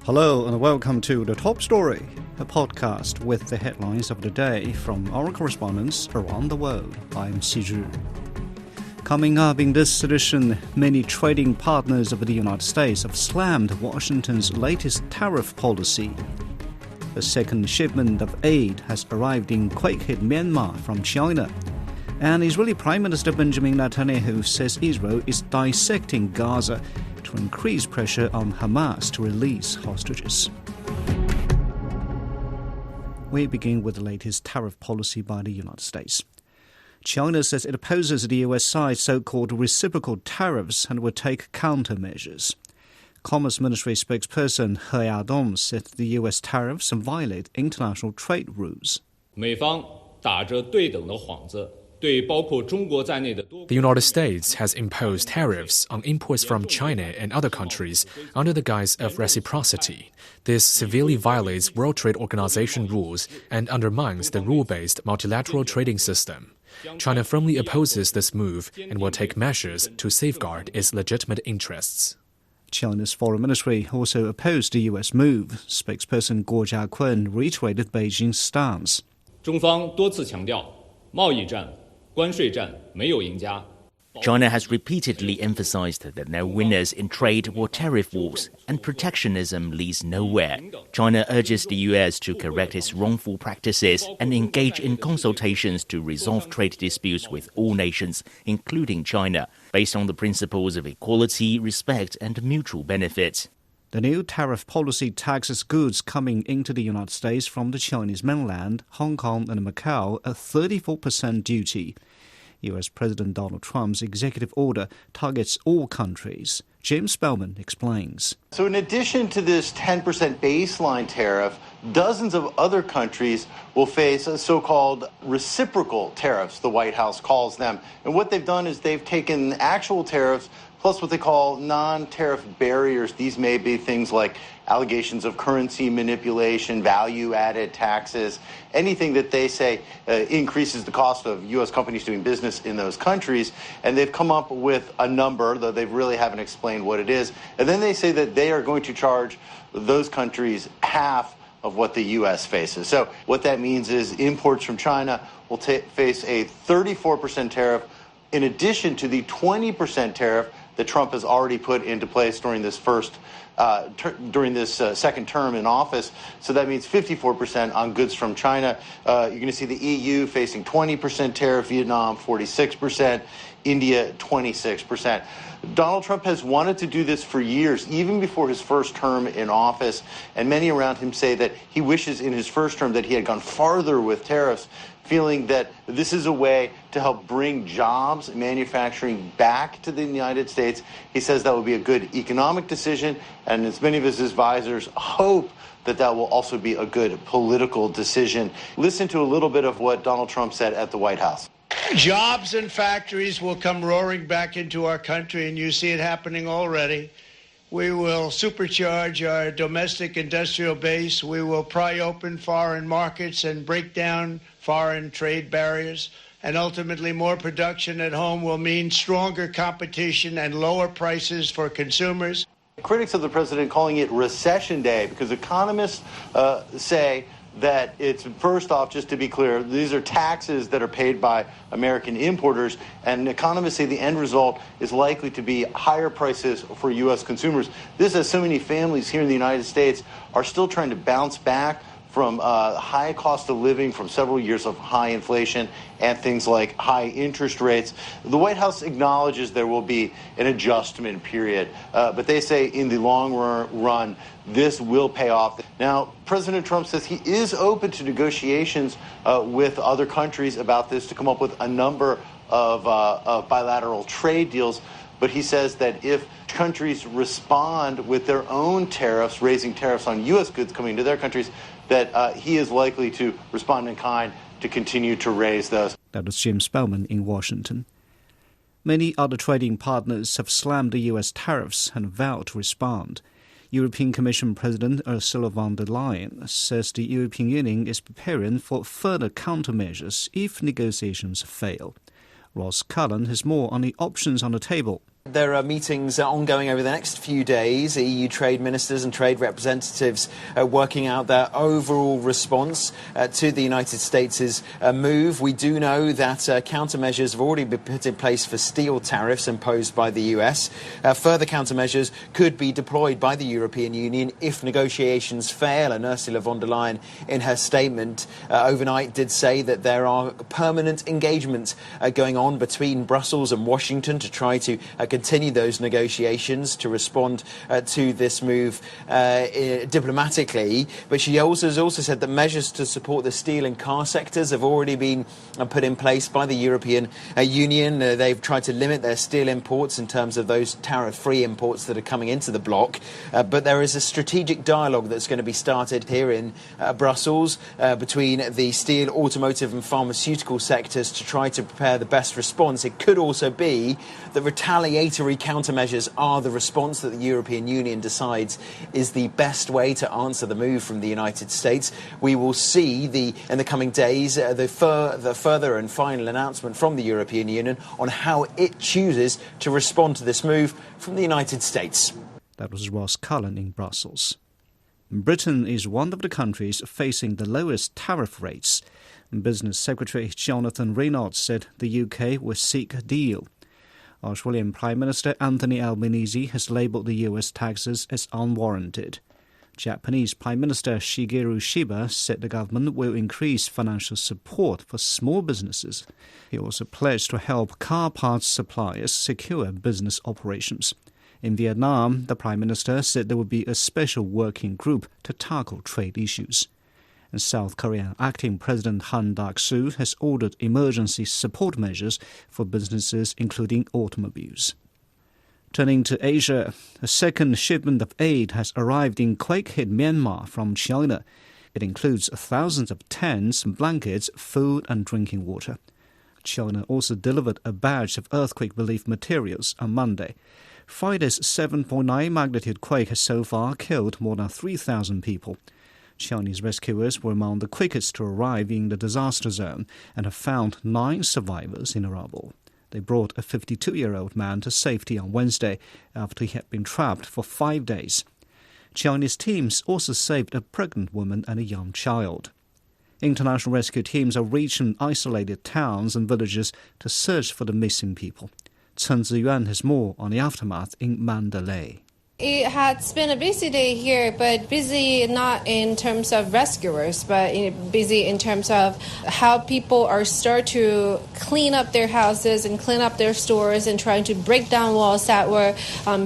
Hello and welcome to The Top Story, a podcast with the headlines of the day from our correspondents around the world. I'm Xizhi. Coming up in this edition, many trading partners of the United States have slammed Washington's latest tariff policy. The second shipment of aid has arrived in quake-hit Myanmar from China. And Israeli Prime Minister Benjamin Netanyahu says Israel is dissecting Gaza to increase pressure on Hamas to release hostages. We begin with the latest tariff policy by the United States. China says it opposes the US side's so-called reciprocal tariffs and will take countermeasures. Commerce Ministry spokesperson He Yadong said the US tariffs violate international trade rules. 美方打着对等的幌子 The United States has imposed tariffs on imports from China and other countries under the guise of reciprocity. This severely violates World Trade Organization rules and undermines the rule-based multilateral trading system. China firmly opposes this move and will take measures to safeguard its legitimate interests. China's foreign ministry also opposed the U.S. move. Spokesperson Guo Jiakun reiterated Beijing's stance. 中方多次强调，贸易战 China has repeatedly emphasized that no winners in trade or tariff wars, and protectionism leads nowhere. China urges the US to correct its wrongful practices and engage in consultations to resolve trade disputes with all nations, including China, based on the principles of equality, respect, and mutual benefit. The new tariff policy taxes goods coming into the United States from the Chinese mainland, Hong Kong and Macau a 34% duty. US President Donald Trump's executive order targets all countries. James Spellman explains. So in addition to this 10% baseline tariff, dozens of other countries will face so-called reciprocal tariffs, the White House calls them. And what they've done is they've taken actual tariffs plus what they call non-tariff barriers. These may be things like allegations of currency manipulation, value-added taxes, anything that they say increases the cost of U.S. companies doing business in those countries. And they've come up with a number, though they really haven't explained what it is. And then they say that they are going to charge those countries half of what the U.S. faces. So what that means is imports from China will face a 34% tariff in addition to the 20% tariff that Trump has already put into place during this second term in office. So that means 54% on goods from China. You're going to see the EU facing 20% tariff, Vietnam 46%, India 26%. Donald Trump has wanted to do this for years, even before his first term in office, and many around him say that he wishes in his first term that he had gone farther with tariffs, feeling that this is a way to help bring jobs, manufacturing back to the United States. He says that would be a good economic decision, and as many of his advisors hope that will also be a good political decision. Listen to a little bit of what Donald Trump said at the White House. Jobs and factories will come roaring back into our country, and you see it happening already. We will supercharge our domestic industrial base. We will pry open foreign markets and break down foreign trade barriers. And ultimately, more production at home will mean stronger competition and lower prices for consumers. Critics of the president calling it recession day because economists say that it's, first off, just to be clear, these are taxes that are paid by American importers, and economists say the end result is likely to be higher prices for U.S. consumers. This, as so many families here in the United States are still trying to bounce back from high cost of living from several years of high inflation and things like high interest rates. The White House acknowledges there will be an adjustment period, but they say in the long run, this will pay off. Now, President Trump says he is open to negotiations with other countries about this to come up with a number of bilateral trade deals. But he says that if countries respond with their own tariffs, raising tariffs on U.S. goods coming into their countries, that he is likely to respond in kind to continue to raise those. That was James Spellman in Washington. Many other trading partners have slammed the U.S. tariffs and vowed to respond. European Commission President Ursula von der Leyen says the European Union is preparing for further countermeasures if negotiations fail. Ross Cullen has more on the options on the table. There are meetings ongoing over the next few days, EU trade ministers and trade representatives working out their overall response to the United States' move. We do know that countermeasures have already been put in place for steel tariffs imposed by the US. Further countermeasures could be deployed by the European Union if negotiations fail, and Ursula von der Leyen in her statement overnight did say that there are permanent engagements going on between Brussels and Washington to try to continue those negotiations to respond to this move diplomatically. But she has also said that measures to support the steel and car sectors have already been put in place by the European Union. They've tried to limit their steel imports in terms of those tariff-free imports that are coming into the bloc. But there is a strategic dialogue that's going to be started here in Brussels between the steel, automotive and pharmaceutical sectors to try to prepare the best response. It could also be that retaliatory countermeasures are the response that the European Union decides is the best way to answer the move from the United States. We will see in the coming days the further and final announcement from the European Union on how it chooses to respond to this move from the United States. That was Ross Cullen in Brussels. Britain is one of the countries facing the lowest tariff rates. Business Secretary Jonathan Reynolds said the UK will seek a deal. Australian Prime Minister Anthony Albanese has labelled the US taxes as unwarranted. Japanese Prime Minister Shigeru Shiba said the government will increase financial support for small businesses. He also pledged to help car parts suppliers secure business operations. In Vietnam, the Prime Minister said there would be a special working group to tackle trade issues. And South Korean acting President Han Duck-soo has ordered emergency support measures for businesses including automobiles. Turning to Asia, a second shipment of aid has arrived in quake-hit Myanmar from China. It includes thousands of tents, blankets, food and drinking water. China also delivered a batch of earthquake relief materials on Monday. Friday's 7.9 magnitude quake has so far killed more than 3,000 people. Chinese rescuers were among the quickest to arrive in the disaster zone and have found 9 survivors in a rubble. They brought a 52-year-old man to safety on Wednesday after he had been trapped for 5 days. Chinese teams also saved a pregnant woman and a young child. International rescue teams are reaching isolated towns and villages to search for the missing people. Chen Ziyuan has more on the aftermath in Mandalay. It has been a busy day here, but busy not in terms of rescuers, but busy in terms of how people are start to clean up their houses and clean up their stores and trying to break down walls that were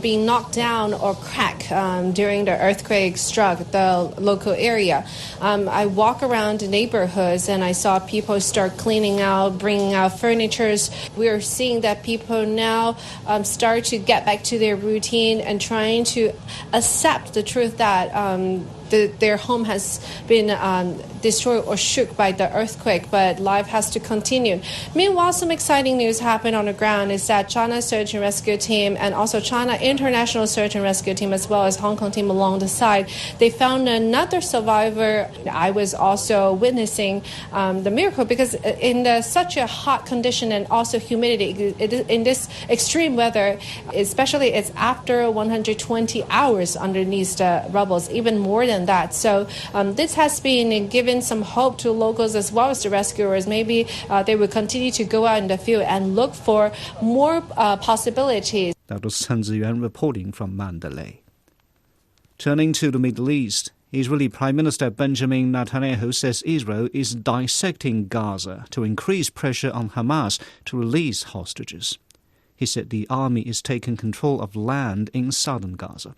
being knocked down or cracked during the earthquake struck the local area. I walk around the neighborhoods and I saw people start cleaning out, bringing out furnitures. We are seeing that people now start to get back to their routine and trying to accept the truth that their home has been destroyed or shook by the earthquake, but life has to continue. Meanwhile, some exciting news happened on the ground is that China Search and Rescue Team and also China International Search and Rescue Team as well as Hong Kong team along the side, they found another survivor. I was also witnessing the miracle because in such a hot condition and also humidity, in this extreme weather, especially it's after 120 hours underneath the rubbles, even more than that. So this has been given some hope to locals as well as the rescuers. Maybe they will continue to go out in the field and look for more possibilities. That was Chen Ziyuan reporting from Mandalay. Turning to the Middle East, Israeli Prime Minister Benjamin Netanyahu says Israel is dissecting Gaza to increase pressure on Hamas to release hostages. He said the army is taking control of land in southern Gaza.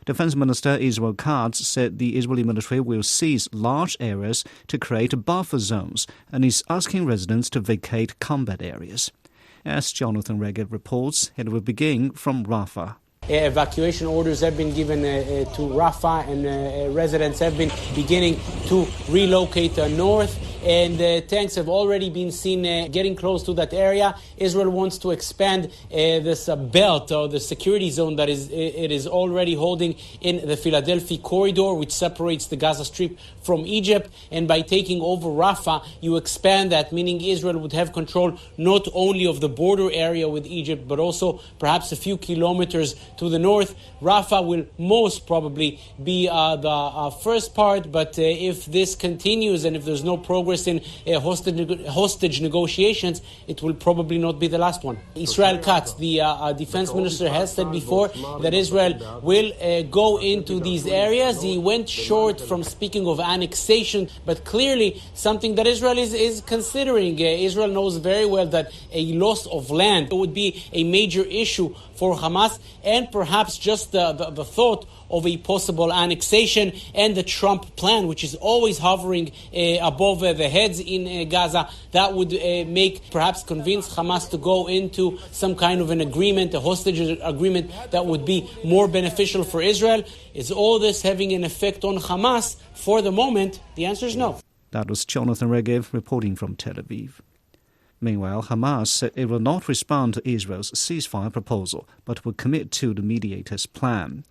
Defense Minister Israel Katz said the Israeli military will seize large areas to create buffer zones and is asking residents to vacate combat areas. As Jonathan Reggett reports, it will begin from Rafah. Evacuation orders have been given to Rafah and residents have been beginning to relocate north. and tanks have already been seen getting close to that area. Israel wants to expand this belt or the security zone that it is already holding in the Philadelphia corridor, which separates the Gaza Strip from Egypt. And by taking over Rafah, you expand that, meaning Israel would have control not only of the border area with Egypt, but also perhaps a few kilometers to the north. Rafah will most probably be the first part, but if this continues and if there's no progress in hostage negotiations, it will probably not be the last one. Israel Katz, the defense minister, has said before that Israel will go into these areas. He went short from speaking of annexation, but clearly something that Israel is considering. Israel knows very well that a loss of land would be a major issue for Hamas, and perhaps just the thought of a possible annexation and the Trump plan, which is always hovering above the heads in Gaza, that would perhaps convince Hamas to go into some kind of an agreement, a hostage agreement that would be more beneficial for Israel. Is all this having an effect on Hamas? For the moment, the answer is no. That was Jonathan Regev reporting from Tel Aviv. Meanwhile, Hamas said it will not respond to Israel's ceasefire proposal, but will commit to the mediator's plan.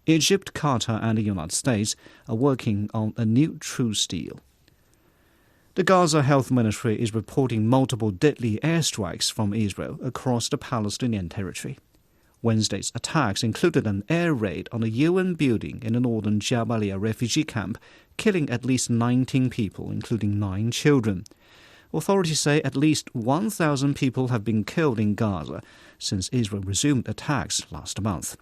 Egypt, Qatar and the United States are working on a new truce deal. The Gaza Health Ministry is reporting multiple deadly airstrikes from Israel across the Palestinian territory. Wednesday's attacks included an air raid on a UN building in the northern Jabalia refugee camp, killing at least 19 people, including 9 children. Authorities say at least 1,000 people have been killed in Gaza since Israel resumed attacks last month.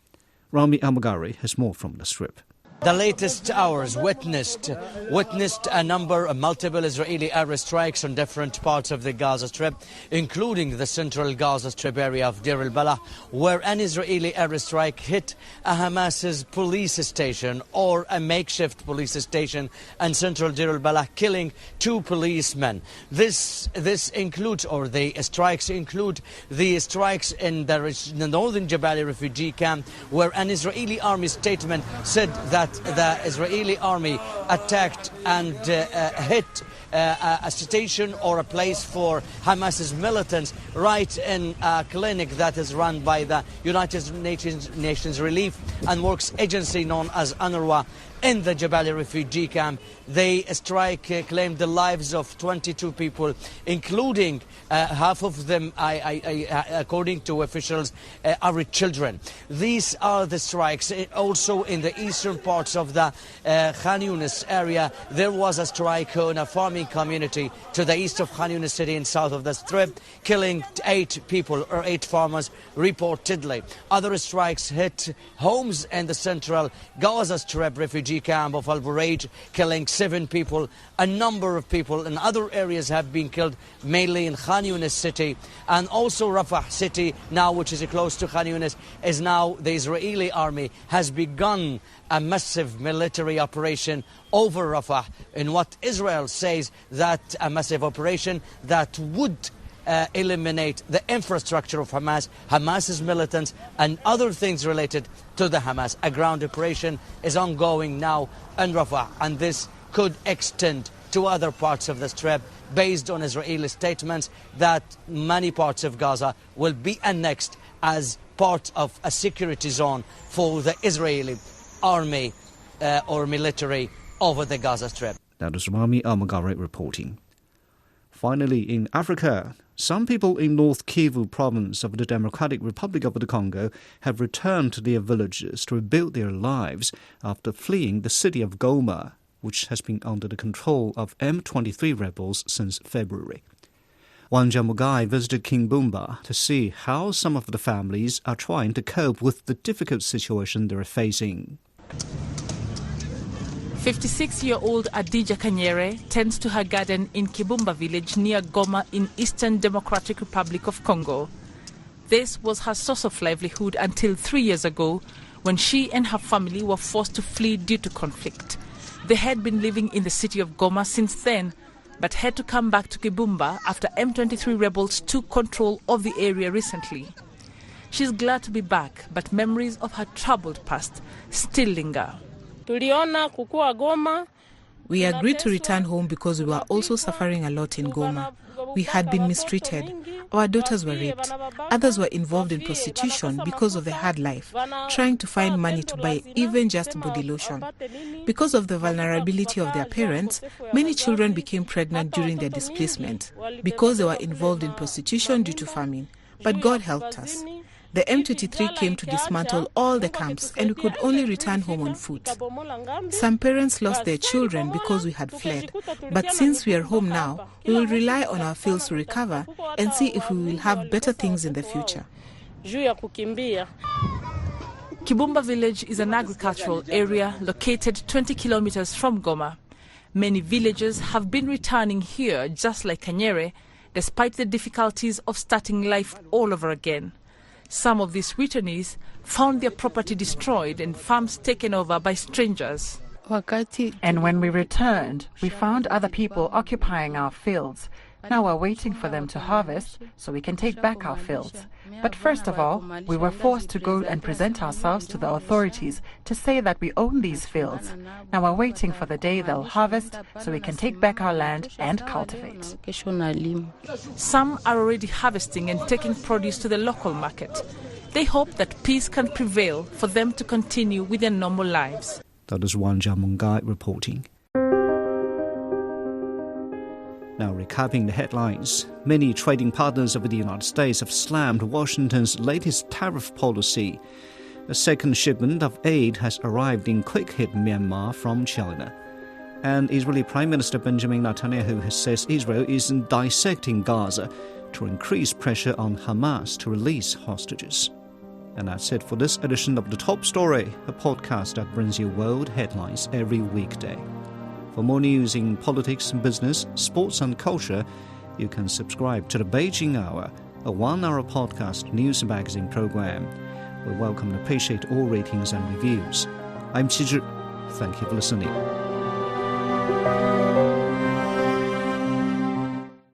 Rami Amagari has more from the Strip. The latest hours witnessed multiple Israeli airstrikes on different parts of the Gaza Strip, including the central Gaza Strip area of Deir al-Balah, where an Israeli airstrike hit a Hamas's police station or a makeshift police station in central Deir al-Balah, killing 2 policemen. This includes, or the strikes include, the strikes in the northern Jabalia refugee camp, where an Israeli army statement said that the Israeli army attacked and hit a station or a place for Hamas's militants right in a clinic that is run by the United Nations Relief and Works Agency known as UNRWA in the Jabalia refugee camp. The strike claimed the lives of 22 people, including half of them, according to officials, are children. These are the strikes. Also in the eastern parts of the Khan Yunis area, there was a strike on a farming community to the east of Khan Yunis city and south of the Strip, killing 8 people or 8 farmers reportedly. Other strikes hit homes in the central Gaza Strip refugee camp of Al-Buraj, killing 7 people. A number of people in other areas have been killed, mainly in Khan Yunis city, and also Rafah city now, which is close to Khan Yunis, is now the Israeli army has begun a massive military operation over Rafah, in what Israel says that a massive operation that would eliminate the infrastructure of Hamas, Hamas's militants, and other things related to the Hamas. A ground operation is ongoing now in Rafah, and this could extend to other parts of the Strip, based on Israeli statements that many parts of Gaza will be annexed as part of a security zone for the Israeli army or military over the Gaza Strip. That is Rami Amagari reporting. Finally, in Africa, some people in North Kivu province of the Democratic Republic of the Congo have returned to their villages to rebuild their lives after fleeing the city of Goma, which has been under the control of M23 rebels since February. Wanja Mugai visited Kimbumba to see how some of the families are trying to cope with the difficult situation they are facing. 56-year-old Adija Kanyere tends to her garden in Kibumba village near Goma in Eastern Democratic Republic of Congo. This was her source of livelihood until 3 years ago, when she and her family were forced to flee due to conflict. They had been living in the city of Goma since then, but had to come back to Kibumba after M23 rebels took control of the area recently. She's glad to be back, but memories of her troubled past still linger. Tuliona kukua Goma We agreed to return home because we were also suffering a lot in Goma. We had been mistreated. Our daughters were raped. Others were involved in prostitution because of the hard life, trying to find money to buy even just body lotion. Because of the vulnerability of their parents, many children became pregnant during their displacement because they were involved in prostitution due to famine. But God helped us. The M23 came to dismantle all the camps and we could only return home on foot. Some parents lost their children because we had fled, but since we are home now, we will rely on our fields to recover and see if we will have better things in the future. Kibumba village is an agricultural area located 20 kilometers from Goma. Many villagers have been returning here, just like Kanyere, despite the difficulties of starting life all over again. Some of these returnees found their property destroyed and farms taken over by strangers. And when we returned, we found other people occupying our fields. Now we're waiting for them to harvest so we can take back our fields. But first of all, we were forced to go and present ourselves to the authorities to say that we own these fields. Now we're waiting for the day they'll harvest so we can take back our land and cultivate. Some are already harvesting and taking produce to the local market. They hope that peace can prevail for them to continue with their normal lives. That is Wanja Mungai reporting. Now, recapping the headlines, many trading partners of the United States have slammed Washington's latest tariff policy. A second shipment of aid has arrived in quake-hit Myanmar from China. And Israeli Prime Minister Benjamin Netanyahu has said Israel is dissecting Gaza to increase pressure on Hamas to release hostages. And that's it for this edition of The Top Story, a podcast that brings you world headlines every weekday. For more news in politics, business, sports and culture, you can subscribe to the Beijing Hour, a 1-hour podcast news magazine program. We welcome and appreciate all ratings and reviews. I'm Qizhi. Thank you for listening.